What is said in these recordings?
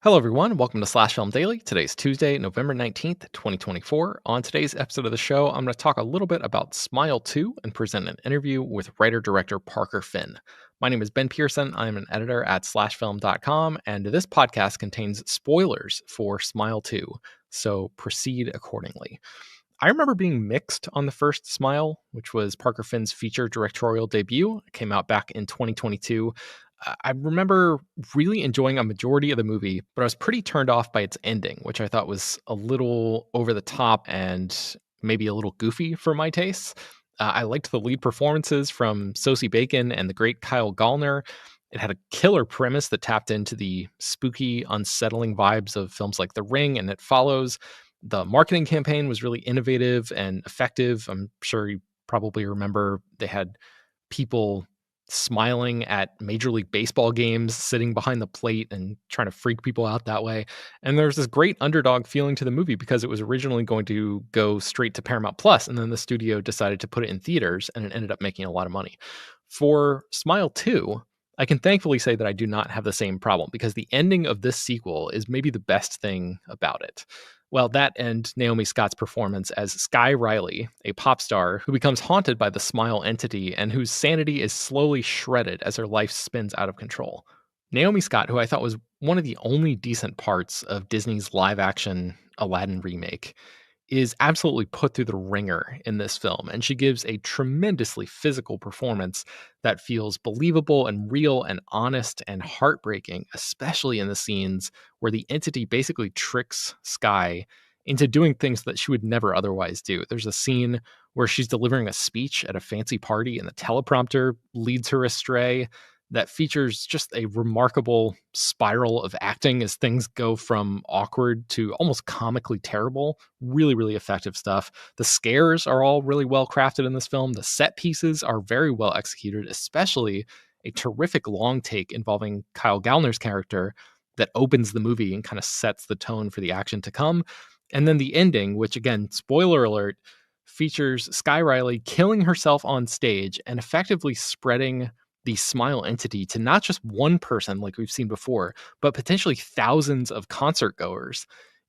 Hello, everyone. Welcome to Slash Film Daily. Today's Tuesday, November 19th, 2024. On today's episode of the show, I'm going to talk a little bit about Smile 2 and present an interview with writer-director Parker Finn. My name is Ben Pearson. I'm an editor at slashfilm.com, and this podcast contains spoilers for Smile 2, so proceed accordingly. I remember being mixed on the first Smile, which was Parker Finn's feature directorial debut. It came out back in 2022. I remember really enjoying a majority of the movie, but I was pretty turned off by its ending, which I thought was a little over the top and maybe a little goofy for my tastes. I liked the lead performances from Sosie Bacon and the great Kyle Gallner. It had a killer premise that tapped into the spooky, unsettling vibes of films like The Ring and It Follows. The marketing campaign was really innovative and effective. I'm sure you probably remember they had people smiling at Major League Baseball games, sitting behind the plate and trying to freak people out that way. And there's this great underdog feeling to the movie because it was originally going to go straight to Paramount Plus, and then the studio decided to put it in theaters, and it ended up making a lot of money. For Smile 2, I can thankfully say that I do not have the same problem because the ending of this sequel is maybe the best thing about it. Well, that and Naomi Scott's performance as Sky Riley, a pop star who becomes haunted by the Smile entity and whose sanity is slowly shredded as her life spins out of control. Naomi Scott, who I thought was one of the only decent parts of Disney's live action Aladdin remake, is absolutely put through the ringer in this film, and she gives a tremendously physical performance that feels believable and real and honest and heartbreaking, especially in the scenes where the entity basically tricks Sky into doing things that she would never otherwise do. There's a scene where she's delivering a speech at a fancy party and the teleprompter leads her astray that features just a remarkable spiral of acting as things go from awkward to almost comically terrible. Really, really effective stuff. The scares are all really well crafted in this film. The set pieces are very well executed, especially a terrific long take involving Kyle Gallner's character that opens the movie and kind of sets the tone for the action to come. And then the ending, which again, spoiler alert, features Sky Riley killing herself on stage and effectively spreading the Smile entity to not just one person like we've seen before, but potentially thousands of concert goers,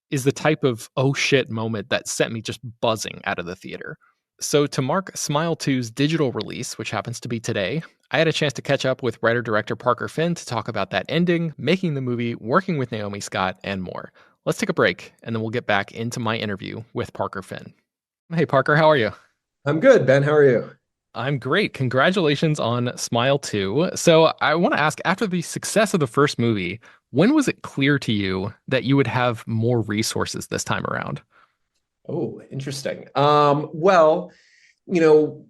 is the type of oh shit moment that sent me just buzzing out of the theater. So to mark Smile 2's digital release, which happens to be today, I had a chance to catch up with writer-director Parker Finn to talk about that ending, making the movie, working with Naomi Scott, and more. Let's take a break, and then we'll get back into my interview with Parker Finn. Hey, Parker, how are you? I'm good, Ben. How are you? I'm great. Congratulations on Smile 2. So I want to ask, after the success of the first movie, when was it clear to you that you would have more resources this time around? Oh, interesting. Well, you know,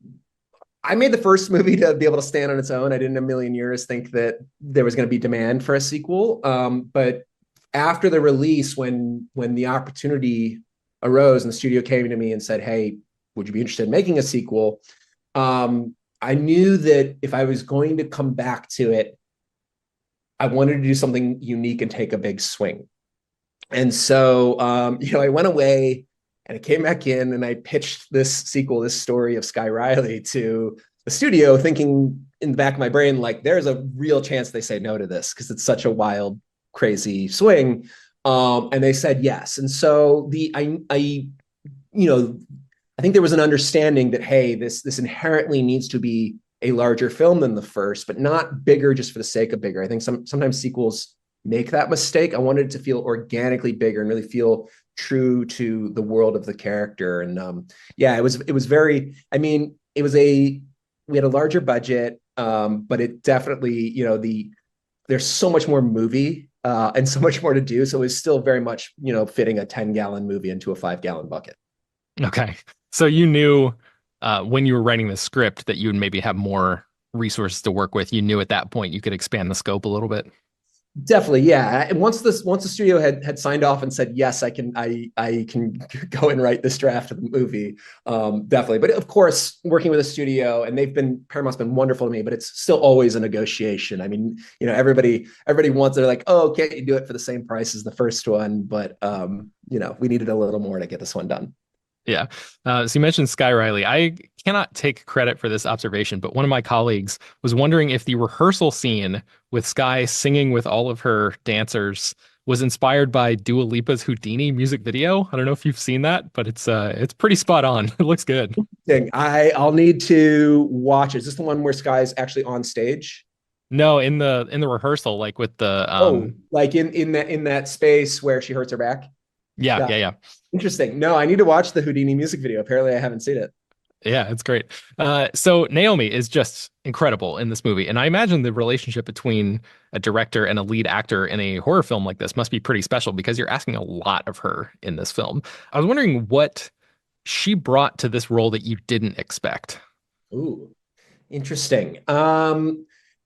I made the first movie to be able to stand on its own. I didn't in a million years think that there was going to be demand for a sequel. But after the release, when the opportunity arose and the studio came to me and said, "Hey, would you be interested in making a sequel?" I knew that if I was going to come back to it, I wanted to do something unique and take a big swing. And so, I went away and I came back in and I pitched this sequel, this story of Sky Riley to the studio, thinking in the back of my brain, like, there's a real chance they say no to this because it's such a wild, crazy swing. And they said yes. And so you know, I think there was an understanding that, hey, this inherently needs to be a larger film than the first, but not bigger just for the sake of bigger. I think sometimes sequels make that mistake. I wanted it to feel organically bigger and really feel true to the world of the character. And yeah, it was very. I mean, we had a larger budget, but it definitely, there's so much more movie and so much more to do. So it was still very much, fitting a 10-gallon movie into a 5-gallon bucket. Okay. So you knew when you were writing the script that you would maybe have more resources to work with. You knew at that point you could expand the scope a little bit. Definitely, yeah. And once the studio had signed off and said yes, I can go and write this draft of the movie. Definitely, but of course, working with a studio, and Paramount's been wonderful to me, but it's still always a negotiation. I mean, everybody wants, they're like, oh, can't you do it for the same price as the first one? But we needed a little more to get this one done. Yeah. So you mentioned Sky Riley. I cannot take credit for this observation, but one of my colleagues was wondering if the rehearsal scene with Sky singing with all of her dancers was inspired by Dua Lipa's Houdini music video. I don't know if you've seen that, but it's pretty spot on. It looks good. Thing. I'll need to watch. Is this the one where Sky's actually on stage? No, in the rehearsal, like with the Oh, like in that space where she hurts her back. yeah, Got yeah, yeah. interesting. No, I need to watch the Houdini music video. Apparently, I haven't seen it. Yeah, it's great. So Naomi is just incredible in this movie, and I imagine the relationship between a director and a lead actor in a horror film like this must be pretty special because you're asking a lot of her in this film. I was wondering what she brought to this role that you didn't expect. Ooh, interesting.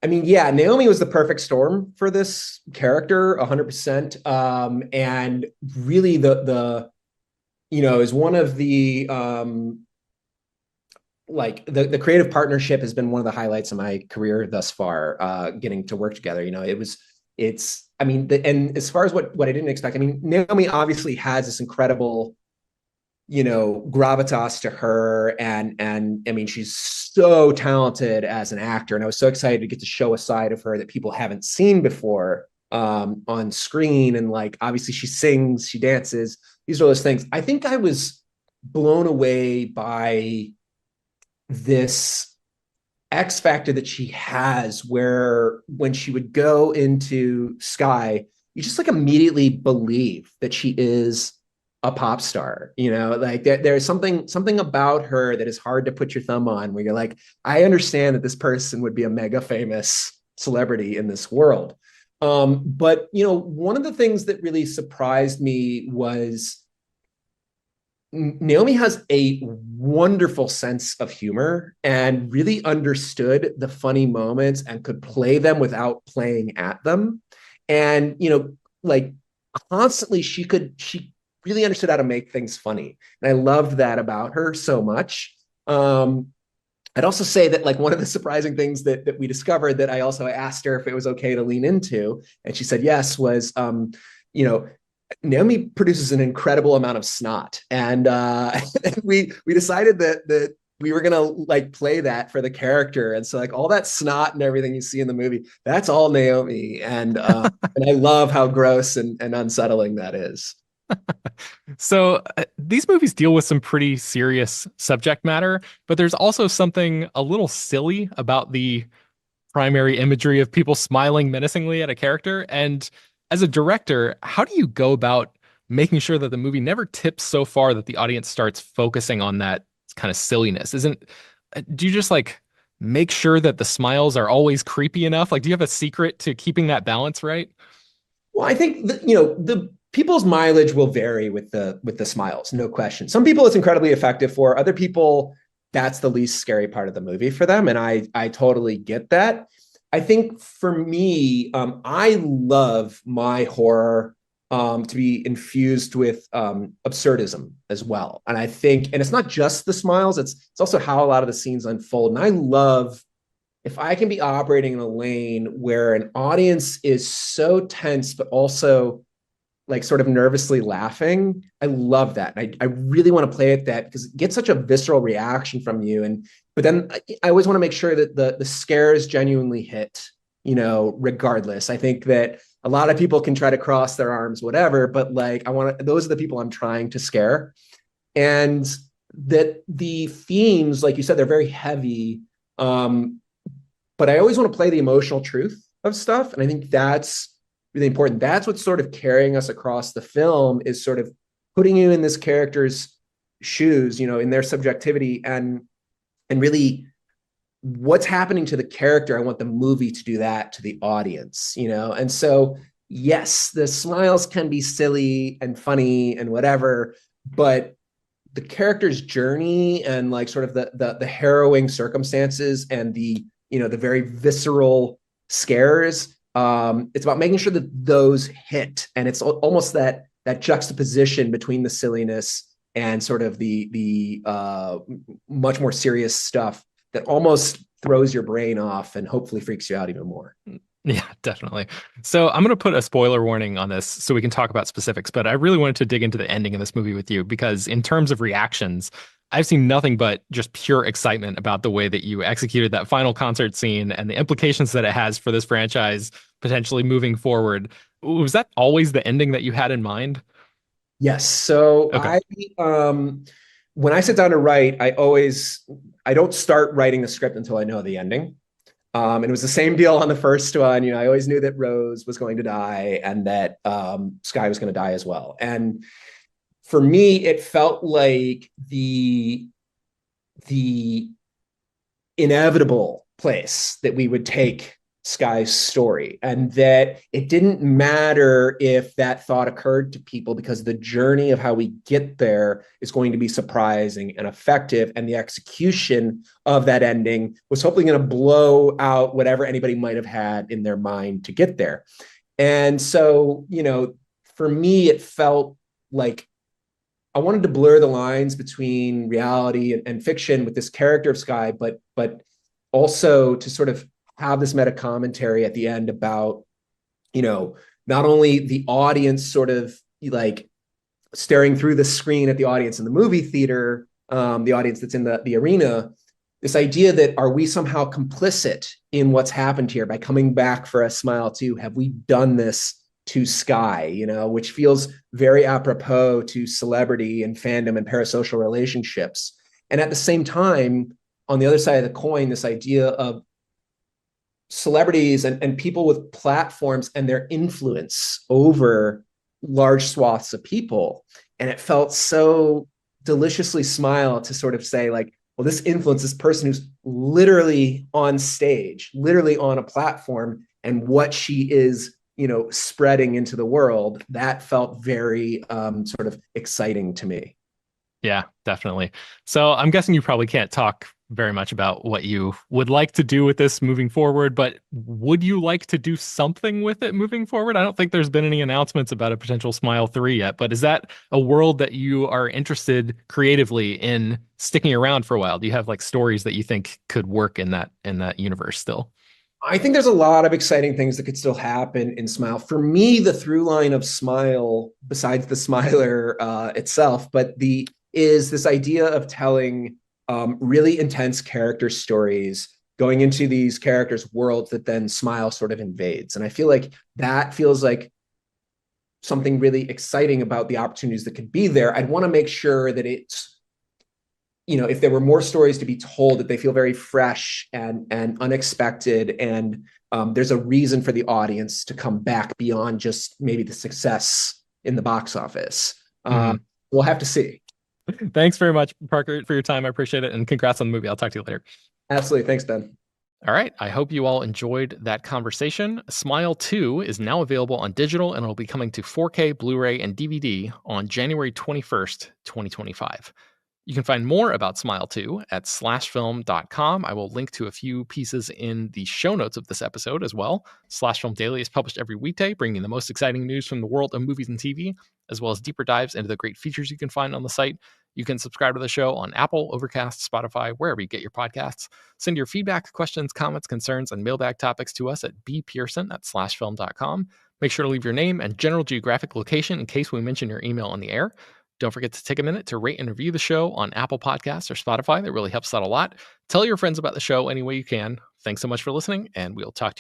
I mean, yeah, Naomi was the perfect storm for this character, 100%. And really, is one of the like the creative partnership has been one of the highlights of my career thus far. Getting to work together, it's. I mean, and as far as what I didn't expect, I mean, Naomi obviously has this incredible gravitas to her, and I mean she's so talented as an actor, and I was so excited to get to show a side of her that people haven't seen before on screen. And like obviously she sings, she dances, these are those things. I think I was blown away by this X factor that she has, where when she would go into Sky, you just like immediately believe that she is a pop star. Like there's something about her that is hard to put your thumb on, where you're like, I understand that this person would be a mega famous celebrity in this world. But one of the things that really surprised me was Naomi has a wonderful sense of humor and really understood the funny moments and could play them without playing at them. And, like constantly she really understood how to make things funny. And I loved that about her so much. I'd also say that like one of the surprising things that we discovered that I asked her if it was okay to lean into, and she said yes, was, you know, Naomi produces an incredible amount of snot, and we decided that we were gonna like play that for the character, and so like all that snot and everything you see in the movie, that's all Naomi, and I love how gross and unsettling that is. So these movies deal with some pretty serious subject matter, but there's also something a little silly about the primary imagery of people smiling menacingly at a character. And as a director, how do you go about making sure that the movie never tips so far that the audience starts focusing on that kind of silliness? Do you just like make sure that the smiles are always creepy enough? Like, do you have a secret to keeping that balance right? Well, I think that, the people's mileage will vary with the smiles, no question. Some people it's incredibly effective for. Other people, that's the least scary part of the movie for them, and I totally get that. I think for me, I love my horror to be infused with absurdism as well. And I think, and it's not just the smiles; it's also how a lot of the scenes unfold. And I love if I can be operating in a lane where an audience is so tense, but also like sort of nervously laughing. I love that. I really want to play at that because it gets such a visceral reaction from you. But then I always want to make sure that the scares genuinely hit, regardless. I think that a lot of people can try to cross their arms, whatever, but like those are the people I'm trying to scare. And that the themes, like you said, they're very heavy. But I always want to play the emotional truth of stuff. And I think that's really important. That's what's sort of carrying us across the film, is sort of putting you in this character's shoes, in their subjectivity, and really what's happening to the character. I want the movie to do that to the audience, And so, yes, the smiles can be silly and funny and whatever, but the character's journey and like sort of the harrowing circumstances and the very visceral scares. It's about making sure that those hit, and it's almost that juxtaposition between the silliness and sort of the much more serious stuff that almost throws your brain off and hopefully freaks you out even more. Yeah, definitely. So I'm going to put a spoiler warning on this so we can talk about specifics, but I really wanted to dig into the ending of this movie with you because in terms of reactions, I've seen nothing but just pure excitement about the way that you executed that final concert scene and the implications that it has for this franchise potentially moving forward. Was that always the ending that you had in mind? Yes. So Okay. when I sit down to write, I don't start writing the script until I know the ending. And it was the same deal on the first one. I always knew that Rose was going to die and that Sky was going to die as well. And for me, it felt like the inevitable place that we would take Sky's story, and that it didn't matter if that thought occurred to people because the journey of how we get there is going to be surprising and effective. And the execution of that ending was hopefully going to blow out whatever anybody might have had in their mind to get there. And so, for me, it felt like I wanted to blur the lines between reality and fiction with this character of Sky, but also to sort of have this meta commentary at the end about, not only the audience sort of like staring through the screen at the audience in the movie theater, the audience that's in the arena, this idea that are we somehow complicit in what's happened here by coming back for a smile too? Have we done this to Sky, which feels very apropos to celebrity and fandom and parasocial relationships. And at the same time, on the other side of the coin, this idea of celebrities and people with platforms and their influence over large swaths of people. And it felt so deliciously smile to sort of say, like, well, this influence, this person who's literally on stage, literally on a platform, and what she is, spreading into the world, that felt very sort of exciting to me. Yeah, definitely. So I'm guessing you probably can't talk very much about what you would like to do with this moving forward, but would you like to do something with it moving forward? I don't think there's been any announcements about a potential Smile 3 yet, but is that a world that you are interested creatively in sticking around for a while? Do you have like stories that you think could work in that universe still? I think there's a lot of exciting things that could still happen in Smile. For me, the through line of Smile, besides the Smiler itself, but the is this idea of telling really intense character stories, going into these characters' worlds that then Smile sort of invades. And I feel like that feels like something really exciting about the opportunities that could be there. I'd want to make sure that it's, if there were more stories to be told, that they feel very fresh and unexpected, and there's a reason for the audience to come back beyond just maybe the success in the box office. Mhm. We'll have to see. Thanks very much, Parker, for your time. I appreciate it. And congrats on the movie. I'll talk to you later. Absolutely. Thanks, Ben. All right. I hope you all enjoyed that conversation. Smile 2 is now available on digital and it'll be coming to 4K, Blu ray, and DVD on January 21st, 2025. You can find more about Smile 2 at slashfilm.com. I will link to a few pieces in the show notes of this episode as well. Slash Film Daily is published every weekday, bringing the most exciting news from the world of movies and TV, as well as deeper dives into the great features you can find on the site. You can subscribe to the show on Apple, Overcast, Spotify, wherever you get your podcasts. Send your feedback, questions, comments, concerns, and mailbag topics to us at bpearson@slashfilm.com. Make sure to leave your name and general geographic location in case we mention your email on the air. Don't forget to take a minute to rate and review the show on Apple Podcasts or Spotify. That really helps out a lot. Tell your friends about the show any way you can. Thanks so much for listening, and we'll talk to you